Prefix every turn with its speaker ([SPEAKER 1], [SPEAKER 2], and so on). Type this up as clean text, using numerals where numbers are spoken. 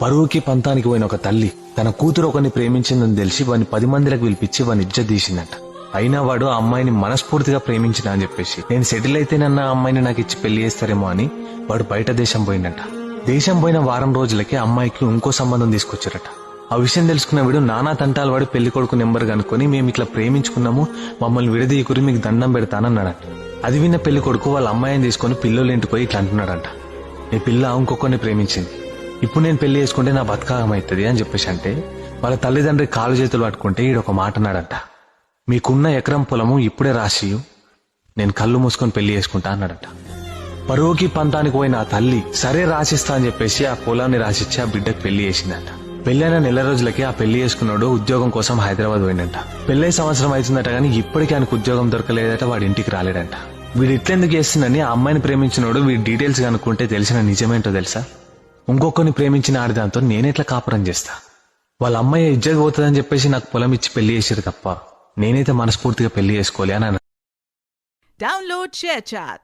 [SPEAKER 1] పరువుకి పంతానికి పోయిన ఒక తల్లి తన కూతురు ఒకరిని ప్రేమించిందని తెలిసి వాడిని 10 మందిలకు పిలిపించి వాడిని ఇజ్జత్ తీసిందంట. అయినా వాడు ఆ అమ్మాయిని మనస్ఫూర్తిగా ప్రేమించిన అని చెప్పేసి నేను సెటిల్ అయితేనన్న ఆ అమ్మాయిని నాకు ఇచ్చి పెళ్లి చేస్తారేమో అని వాడు బయట దేశం పోయిందంట. దేశం పోయిన వారం రోజులకి అమ్మాయికి ఇంకో సంబంధం తీసుకొచ్చారట. ఆ విషయం తెలుసుకున్న వీడు నానా తంటాలు వాడి పెళ్లి కొడుకు నెంబర్ కనుక్కొని మేము ఇట్లా ప్రేమించుకున్నాము, మమ్మల్ని విడదీయకురి మీకు దండం పెడతానన్నాడంట. అది విన్న పెళ్లి కొడుకు వాళ్ళ అమ్మాయిని తీసుకుని పిల్లలు ఇంటికి పోయి ఇట్లా అంటున్నాడంట, నీ పిల్ల ఇంకొకరిని ప్రేమించింది, ఇప్పుడు నేను పెళ్లి చేసుకుంటే నా బతకాగమవుతుంది అని చెప్పేసి అంటే వాళ్ళ తల్లిదండ్రి కాలు చేతులు పట్టుకుంటే ఈడొక మాట అన్నాడంట, మీకున్న ఎకరం పొలము ఇప్పుడే రాసి నేను కళ్ళు మూసుకొని పెళ్లి చేసుకుంటా అన్నాడంట. పరువుకి పంతానికి పోయిన ఆ తల్లి సరే రాసిస్తా అని చెప్పేసి ఆ పొలాన్ని రాసిచ్చి ఆ బిడ్డకు పెళ్లి చేసిందంట. పెళ్లైన నెల రోజులకి ఆ పెళ్లి చేసుకున్నాడు ఉద్యోగం కోసం హైదరాబాద్ పోయిందంట. పెళ్లై సంవత్సరం అవుతుందట కానీ ఇప్పటికీ ఆయనకు ఉద్యోగం దొరకలేదట, వాడి ఇంటికి రాలేడంట. వీడు ఇట్లెందుకు చేస్తుందని ఆ అమ్మాయిని ప్రేమించినోడు వీడి డీటెయిల్స్ కనుక్కుంటే తెలిసిన నిజమేంటో తెలుసా, ఇంకొకరిని ప్రేమించిన ఆడిదాంతో నేనెట్లా కాపురం చేస్తా, వాళ్ళ అమ్మాయి ఇజ్జత్ పోతుందని చెప్పేసి నాకు పొలం ఇచ్చి పెళ్లి చేసారు తప్ప నేనైతే మనస్ఫూర్తిగా పెళ్లి చేసుకోలే అని
[SPEAKER 2] Download ShareChat.